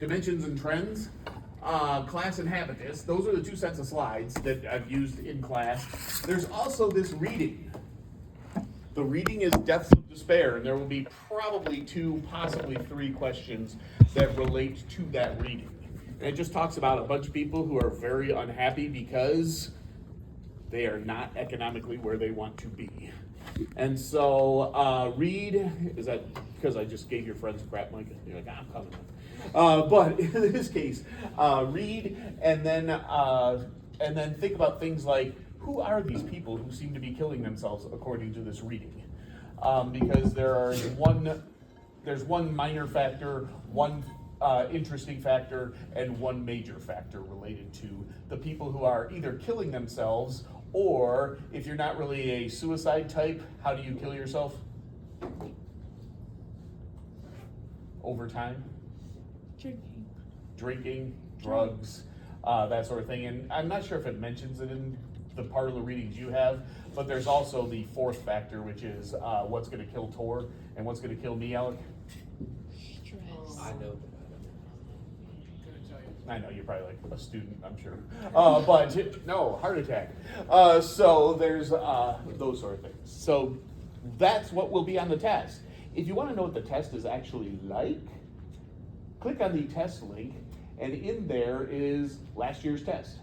Dimensions and trends, class and habitus. Those are the two sets of slides that I've used in class. There's also this reading. The reading is Depths of Despair, and there will be probably 2, possibly 3 questions that relate to that reading. And it just talks about a bunch of people who are very unhappy because they are not economically where they want to be. And so read, is that because I just gave your friends crap, Mike? You're like, I'm coming up. But in this case, read and then think about things like, who are these people who seem to be killing themselves according to this reading? Because there's one minor factor, one interesting factor, and one major factor related to the people who are either killing themselves, or if you're not really a suicide type, how do you kill yourself? Over time? Drinking, drugs, that sort of thing. And I'm not sure if it mentions it in the part of the readings you have, but there's also the 4th factor, which is what's going to kill Tor and what's going to kill me, Alec? Stress. I know, you're probably like a student, I'm sure. But no, heart attack. So there's those sort of things. So that's what will be on the test. If you want to know what the test is actually like, click on the test link, and in there is last year's test.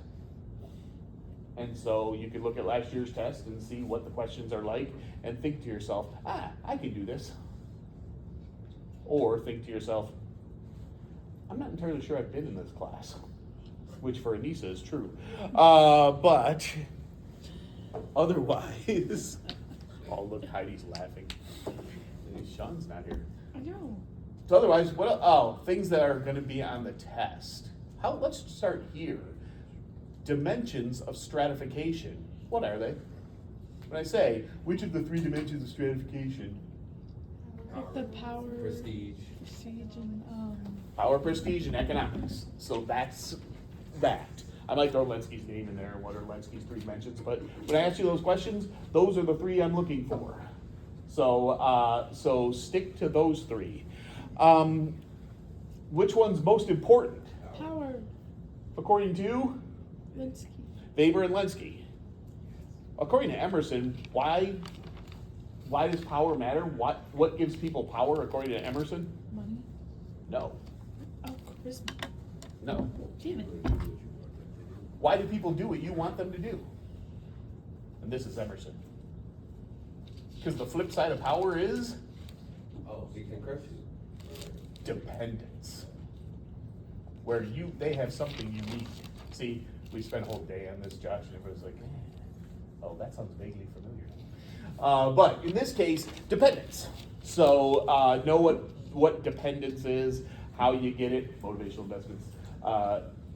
And so you can look at last year's test and see what the questions are like and think to yourself, I can do this. Or think to yourself, I'm not entirely sure I've been in this class, which for Anissa is true. But otherwise, oh, look, Heidi's laughing. Sean's not here. I know. So otherwise, things that are going to be on the test. Let's start here. Dimensions of stratification. What are they? When I say, which of the 3 dimensions of stratification? Like the power, prestige, and Power, prestige, and economics. So that's that. I might throw Lenski's name in there, what are Lenski's 3 dimensions, but when I ask you those questions, those are the 3 I'm looking for. So stick to those 3. Which one's most important? power. According to Linsky. Weber and Lenski. According to Emerson, why does power matter? What gives people power according to Emerson? Money. No. Oh, charisma. No. Damn it. Why do people do what you want them to do? And this is Emerson. Because the flip side of power is he can crush you. dependence. Where they have something unique. See, we spent a whole day on this, Josh, and everybody's like, oh, that sounds vaguely familiar. But in this case, dependence. So know what dependence is, how you get it, motivational investments,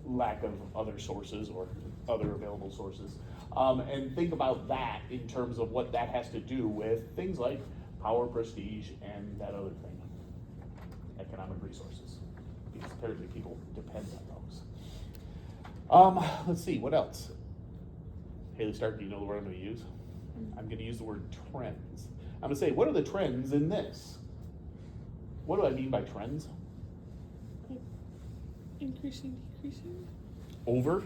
lack of other sources or other available sources. And think about that in terms of what that has to do with things like power, prestige, and that other thing, economic resources. Because apparently people depend on those. Let's see, what else? Haley Stark, do you know the word I'm going to use? I'm going to use the word trends. I'm going to say, what are the trends in this? What do I mean by trends? Like increasing, decreasing. Over?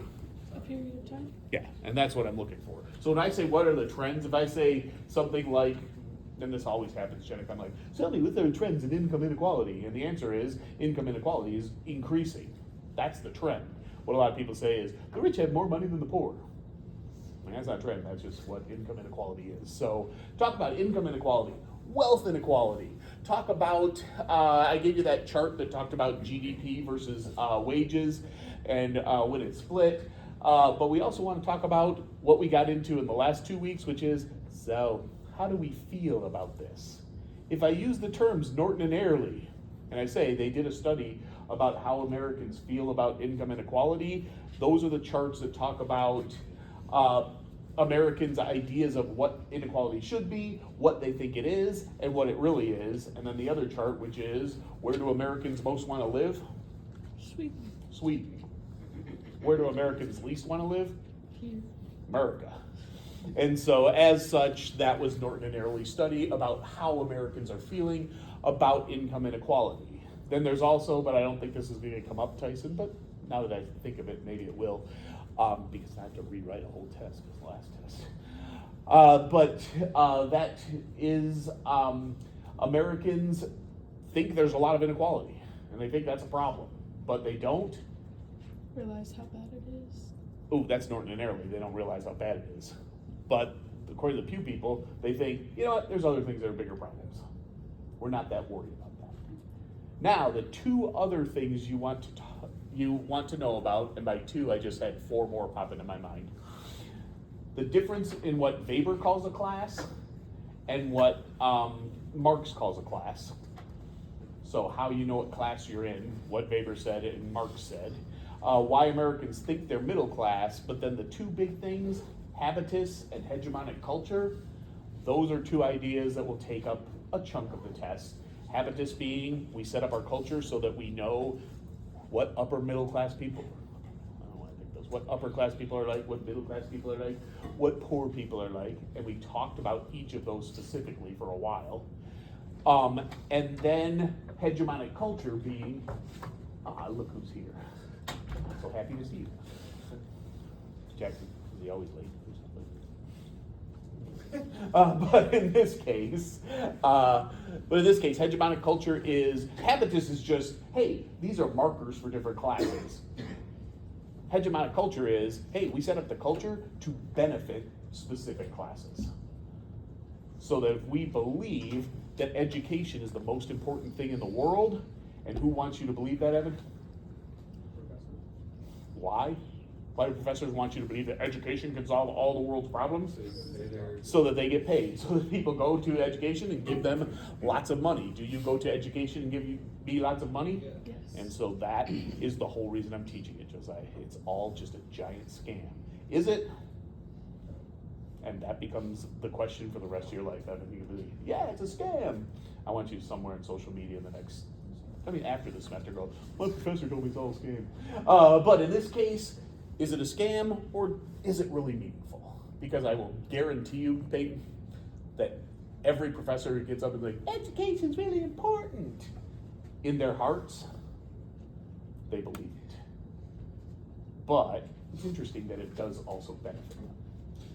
A period of time. Yeah, and that's what I'm looking for. So when I say what are the trends, if I say something like, and this always happens, Jenica, I'm like, tell me what are the trends in income inequality? And the answer is income inequality is increasing. That's the trend. What a lot of people say is the rich have more money than the poor. I mean, that's not a trend, that's just what income inequality is. So talk about income inequality, wealth inequality. Talk about, I gave you that chart that talked about GDP versus wages and when it's split. But we also want to talk about what we got into in the last 2 weeks, which is, so how do we feel about this? If I use the terms Norton and Airlie, and I say they did a study about how Americans feel about income inequality, those are the charts that talk about Americans' ideas of what inequality should be, what they think it is, and what it really is. And then the other chart, which is, where do Americans most want to live? Sweden. Sweden. Where do Americans least want to live? Here. America. And so as such, that was Norton and Airlie's study about how Americans are feeling about income inequality. Then there's also, but I don't think this is going to come up, Tyson, but now that I think of it, maybe it will, because I have to rewrite a whole test, this last test. That is, Americans think there's a lot of inequality, and they think that's a problem, but they don't. Realize how bad it is. Oh, that's Norton and Airlie. They don't realize how bad it is. But according to the Pew people, they think, you know what, there's other things that are bigger problems. We're not that worried about that. Now, the two other things you want to know about, and by two, I just had four more pop into my mind. The difference in what Weber calls a class and what Marx calls a class. So how you know what class you're in, what Weber said and Marx said. Why Americans think they're middle class, but then the two big things, habitus and hegemonic culture, those are two ideas that will take up a chunk of the test. Habitus being, we set up our culture so that we know what upper middle class people, I don't want to think those, what upper class people are like, what middle class people are like, what poor people are like, and we talked about each of those specifically for a while. And then hegemonic culture being, look who's here. I'm so happy to see you. Jackson, is he always late or something? But in this case, hegemonic culture is, habitus is just, hey, these are markers for different classes. Hegemonic culture is, hey, we set up the culture to benefit specific classes. So that if we believe that education is the most important thing in the world, and who wants you to believe that, Evan? Why? Why do professors want you to believe that education can solve all the world's problems? So that they get paid. So that people go to education and give them lots of money. Do you go to education and give me lots of money? Yes. And so that is the whole reason I'm teaching it, Josiah. It's all just a giant scam. Is it? And that becomes the question for the rest of your life. Evan, you believe, yeah, it's a scam. I want you somewhere in social media after the semester go, my professor told me it's all a scam. But in this case, is it a scam or is it really meaningful? Because I will guarantee you, Peyton, that every professor who gets up and like, education's really important, in their hearts, they believe it. But it's interesting that it does also benefit them.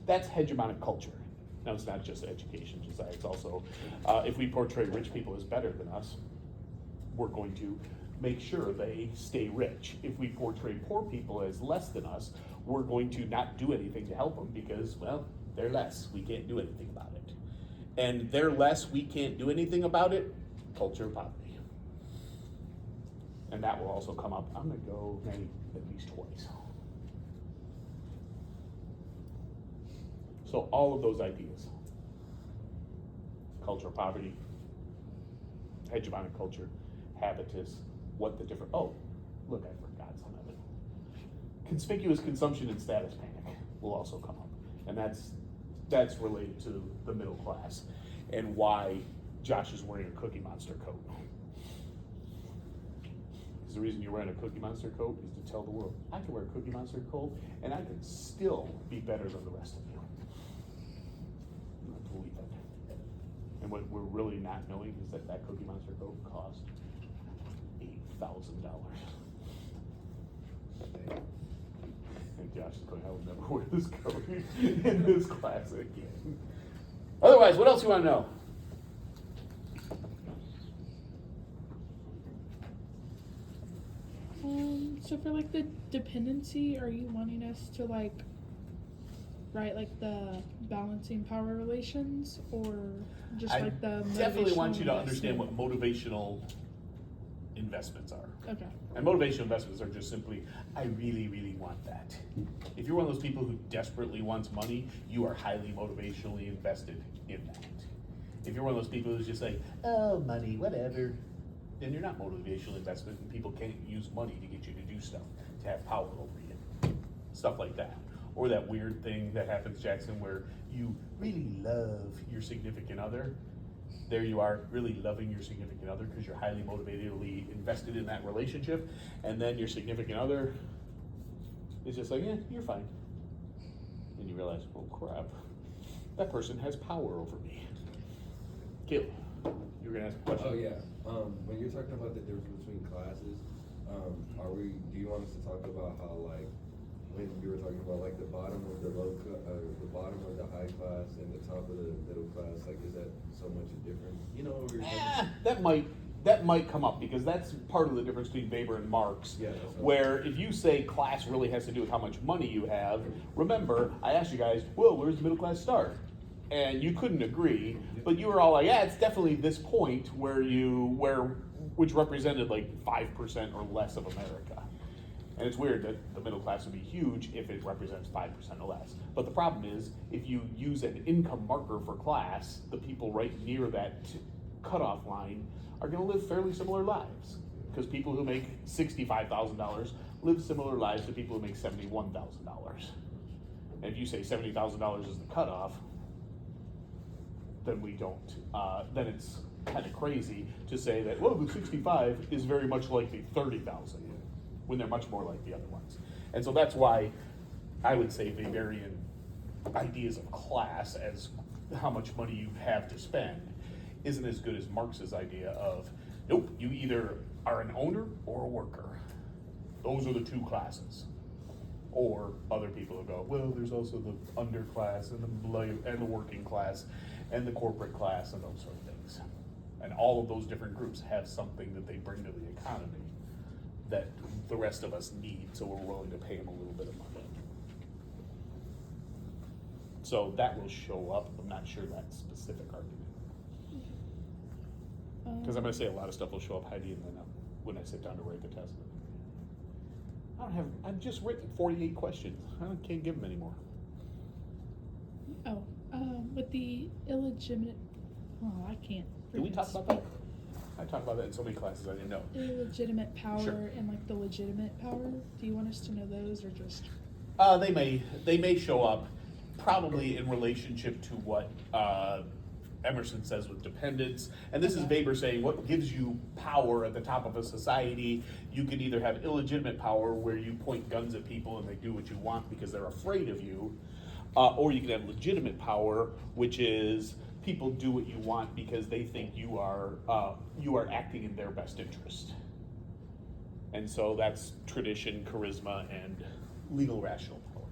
That's hegemonic culture. Now, it's not just education, Josiah. It's also, if we portray rich people as better than us, we're going to make sure they stay rich. If we portray poor people as less than us, we're going to not do anything to help them because, well, they're less. We can't do anything about it. And they're less, we can't do anything about it, culture of poverty. And that will also come up, I'm gonna go maybe at least twice. So all of those ideas, culture of poverty, hegemonic culture, habitus, what the different, oh, look, I forgot some of it. Conspicuous consumption and status panic will also come up. And that's related to the middle class and why Josh is wearing a Cookie Monster coat. Because the reason you're wearing a Cookie Monster coat is to tell the world, I can wear a Cookie Monster coat and I can still be better than the rest of you. Not believe it. And what we're really not knowing is that that Cookie Monster coat cost $8,000. And Josh is going, I will never wear this coat in this class again. Otherwise, what else do you want to know? So for like the dependency, are you wanting us to like write like the balancing power relations, or just like the definitely want you to motivational understand what investment? motivational investments are. Okay. And motivational investments are just simply, I really, really want that. If you're one of those people who desperately wants money, you are highly motivationally invested in that. If you're one of those people who's just like, oh, money, whatever, then you're not motivational investment, and people can't use money to get you to do stuff, to have power over you. Stuff like that. Or that weird thing that happens, Jackson, where you really love your significant other. There you are, really loving your significant other because you're highly motivatedly invested in that relationship, and then your significant other is just like, yeah, you're fine. And you realize, oh crap, that person has power over me. Caleb, you were gonna ask a question? Oh, yeah. When you're talking about the difference between classes, do you want us to talk about how, like, when you were talking about, like, the bottom of the the bottom of the high class and the top of the middle class, like, is that so much a difference? You know what we were talking That might come up, because that's part of the difference between Weber and Marx. Yeah, that's what- Where if you say class really has to do with how much money you have, remember, I asked you guys, well, where's the middle class start? And you couldn't agree, but you were all like, yeah, it's definitely this point which represented like 5% or less of America. And it's weird that the middle class would be huge if it represents 5% or less. But the problem is, if you use an income marker for class, the people right near that cutoff line are gonna live fairly similar lives. Because people who make $65,000 live similar lives to people who make $71,000. And if you say $70,000 is the cutoff, then we don't, then it's kind of crazy to say that, well, the 65 is very much like the 30,000, when they're much more like the other ones. And so that's why I would say Weberian ideas of class as how much money you have to spend isn't as good as Marx's idea of, nope, you either are an owner or a worker. Those are the two classes. Or other people who go, well, there's also the underclass and the working class and the corporate class and those sort of things. And all of those different groups have something that they bring to the economy that the rest of us need, so we're willing to pay them a little bit of money. So that will show up. I'm not sure that specific argument. Because I'm going to say a lot of stuff will show up, Heidi, and then when I sit down to write the test. I've just written 48 questions. I can't give them anymore. With the illegitimate, I can't. Did we talk about that? I talked about that in so many classes I didn't know. Illegitimate power Sure. and like the legitimate power. Do you want us to know those or just? They may show up probably in relationship to what Emerson says with dependence. And this is Weber saying what gives you power at the top of a society. You can either have illegitimate power where you point guns at people and they do what you want because they're afraid of you, or you can have legitimate power, which is people do what you want because they think you are acting in their best interest. And so that's tradition, charisma, and legal rational power.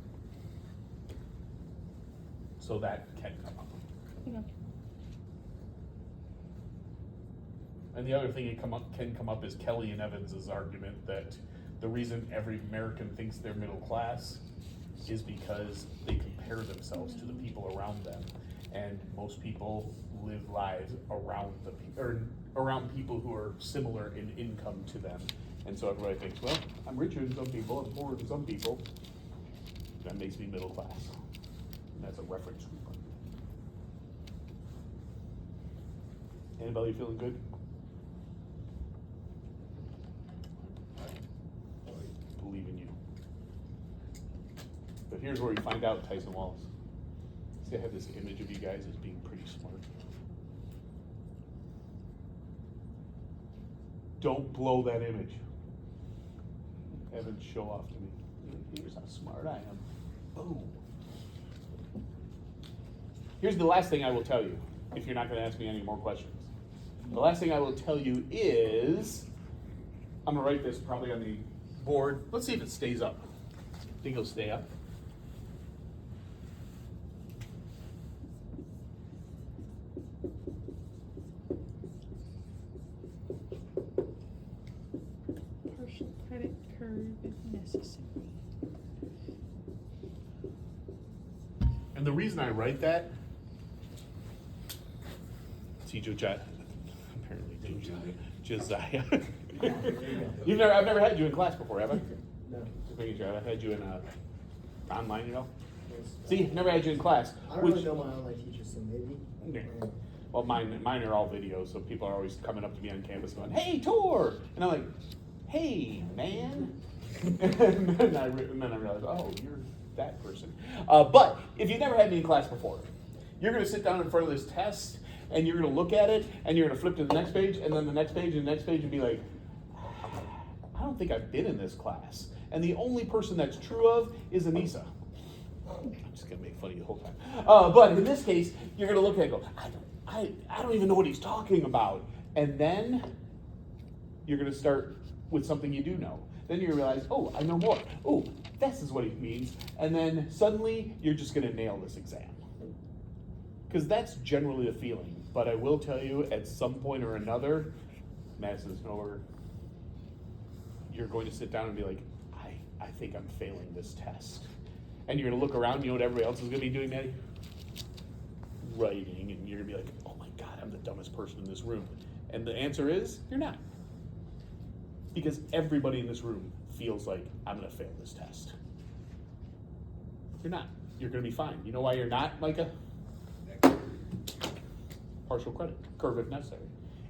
So that can come up. Okay. And the other thing that can come up is Kelly and Evans's argument that the reason every American thinks they're middle class is because they compare themselves to the people around them, and most people live lives around people who are similar in income to them, and so everybody thinks, well, I'm richer than some people, I'm poorer than some people. That makes me middle class, and that's a reference group. Anybody feeling good? Believe in you. But here's where we find out Tyson Wallace. See, I have this image of you guys as being pretty smart. Don't blow that image. Evan, show off to me. Here's how smart I am. Boom. Here's the last thing I will tell you, if you're not going to ask me any more questions. The last thing I will tell you is, I'm going to write this probably on the board. Let's see if it stays up. Think it'll stay up? Partial credit curve if necessary. And the reason I write that, see Josiah, apparently Josiah. I've never had you in class before, have I? No. Just making sure. I've had you in online, you know? See, never had you in class. I don't really know my online teachers, so maybe. Yeah. Well, mine are all videos, so people are always coming up to me on campus going, "Hey, Tor!" And I'm like, "Hey, man." and then I realize, oh, you're that person. But if you've never had me in class before, you're going to sit down in front of this test, and you're going to look at it, and you're going to flip to the next page, and then the next page, and the next page, and be like, I don't think I've been in this class. And the only person that's true of is Anissa. I'm just going to make fun of you the whole time. But in this case, you're going to look at it and go, I don't even know what he's talking about. And then You're gonna start with something you do know. Then you realize, oh, I know more. Oh, this is what it means. And then suddenly, you're just gonna nail this exam. Because that's generally the feeling. But I will tell you, at some point or another, Madison Snower, you're going to sit down and be like, I think I'm failing this test. And you're gonna look around, you know what everybody else is gonna be doing, Maddie? Writing, and you're gonna be like, oh my God, I'm the dumbest person in this room. And the answer is, you're not. Because everybody in this room feels like, I'm gonna fail this test. You're not. You're gonna be fine. You know why you're not, Micah? Partial credit, curve if necessary.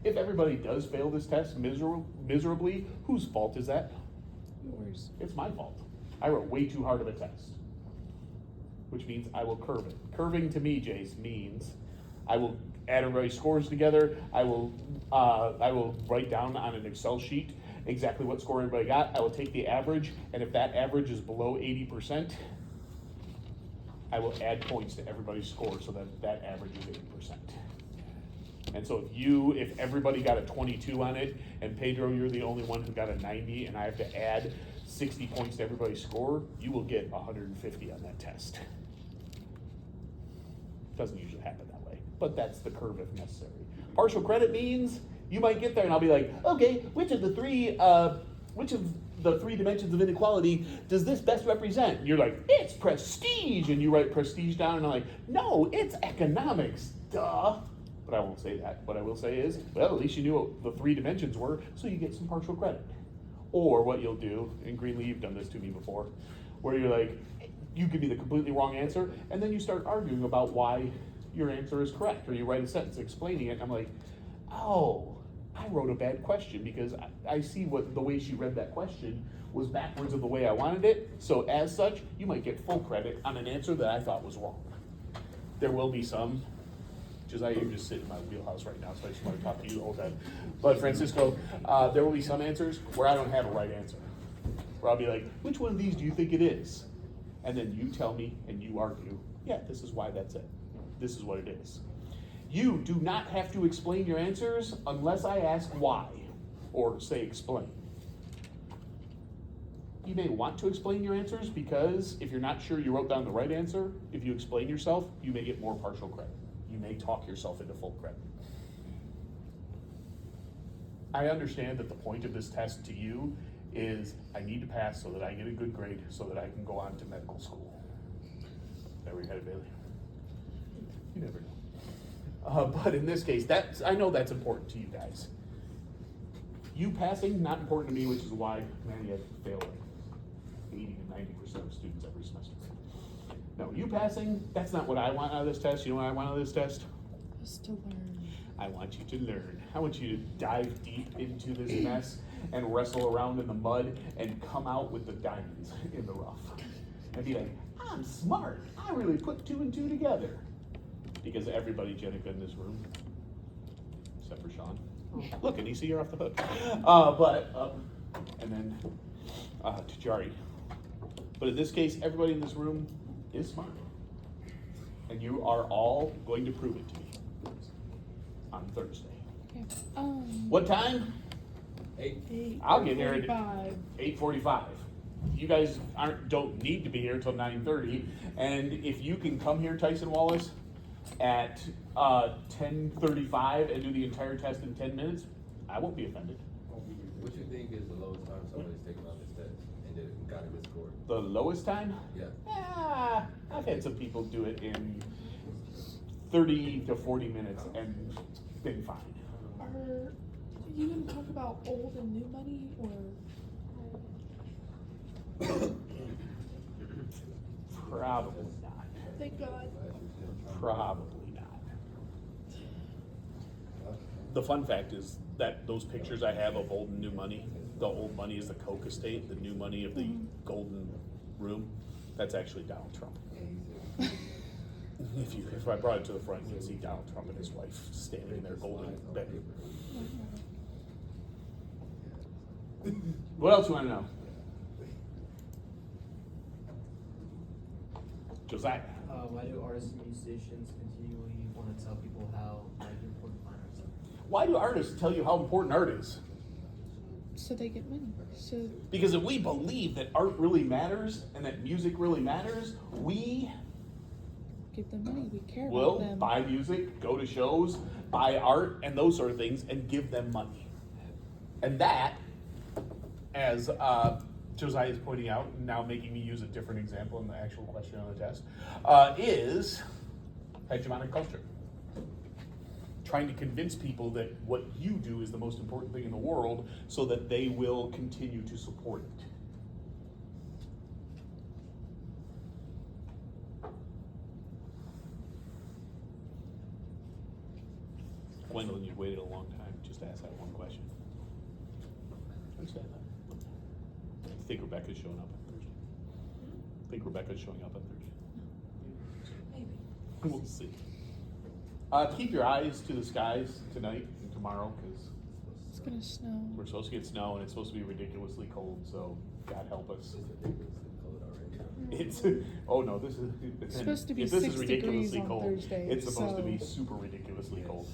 If everybody does fail this test miserably, whose fault is that? Yours. It's my fault. I wrote way too hard of a test. Which means I will curve it. Curving to me, Jace, means I will add everybody's scores together. I will write down on an Excel sheet exactly what score everybody got. I will take the average, and if that average is below 80%, I will add points to everybody's score so that that average is 80%. And so if everybody got a 22 on it, and Pedro, you're the only one who got a 90, and I have to add 60 points to everybody's score, you will get 150 on that test. Doesn't usually happen that way, but that's the curve if necessary. Partial credit means you might get there and I'll be like, okay, which of the three dimensions of inequality does this best represent? And you're like, it's prestige, and you write prestige down, and I'm like, no, it's economics, duh. But I won't say that. What I will say is, well, at least you knew what the three dimensions were, so you get some partial credit. Or what you'll do, and Greenlee, you've done this to me before, where you're like, you give me the completely wrong answer, and then you start arguing about why your answer is correct, or you write a sentence explaining it, and I'm like, oh, I wrote a bad question because I see what the way she read that question was backwards of the way I wanted it, so as such, you might get full credit on an answer that I thought was wrong. There will be some, Josiah, you just sit in my wheelhouse right now, so I just want to talk to you the whole time. But Francisco, there will be some answers where I don't have a right answer. Where I'll be like, which one of these do you think it is? And then you tell me and you argue, yeah, this is why that's it. This is what it is. You do not have to explain your answers unless I ask why, or say explain. You may want to explain your answers because if you're not sure you wrote down the right answer, if you explain yourself, you may get more partial credit. You may talk yourself into full credit. I understand that the point of this test to you is I need to pass so that I get a good grade so that I can go on to medical school. There we headed, Bailey. You never know. But in this case, I know that's important to you guys. You passing, not important to me, which is why many have failed 80 to 90% of students every semester. No, you passing, that's not what I want out of this test. You know what I want out of this test? Just to learn. I want you to learn. I want you to dive deep into this mess and wrestle around in the mud and come out with the diamonds in the rough. And be like, I'm smart. I really put 2 and 2 together. Because everybody, Jenica, in this room, except for Sean. Look, and you see you're off the hook. And then Tajari. But in this case, everybody in this room is smart. And you are all going to prove it to me on Thursday. Okay. What time? 8. I'll get there at 8:45. 8:45. You guys don't need to be here until 9:30. And if you can come here, Tyson Wallace, at 10:35 and do the entire test in 10 minutes, I won't be offended. What you think is the lowest time somebody's taken on this test and did it, got a good score? The lowest time? Yeah. I've had some people do it in 30 to 40 minutes and been fine. Are you going to talk about old and new money, or? Probably not. Thank God. Probably not. The fun fact is that those pictures I have of old and new money, the old money is the Coke estate, the new money of the golden room, that's actually Donald Trump. If I brought it to the front, you'd see Donald Trump and his wife standing in their golden bed. What else you want to know? Josiah. Why do artists and musicians continually want to tell people how important fine arts are? Why do artists tell you how important art is? So they get money. So Because if we believe that art really matters and that music really matters, we give them money. We care will about them. buy music, go to shows, buy art, and those sort of things, and give them money. And that, as Josiah is pointing out, now making me use a different example in the actual question on the test, is hegemonic culture. Trying to convince people that what you do is the most important thing in the world so that they will continue to support it. Gwendolyn, you waited a long time just to ask that one question. Understand that? I think Rebecca's showing up on Thursday. I think Rebecca's showing up on Thursday. Maybe. We'll see. Keep your eyes to the skies tonight and tomorrow, because It's gonna snow. we're supposed to get snow and it's supposed to be ridiculously cold, so God help us. It's ridiculously cold already. It's, oh no, this is. It's supposed to be if this 6 is ridiculously degrees on cold, Thursday, it's supposed to be so- super ridiculously cold.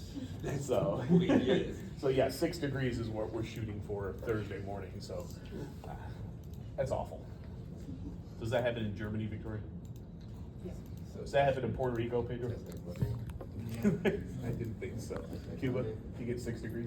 Yes. So, Yes. so yeah, 6 degrees is what we're shooting for Thursday morning, so that's awful. Does that happen in Germany, Victoria? So- Does that happen in Puerto Rico, Pedro? That's like, I didn't think so. Cuba, you get 6 degrees?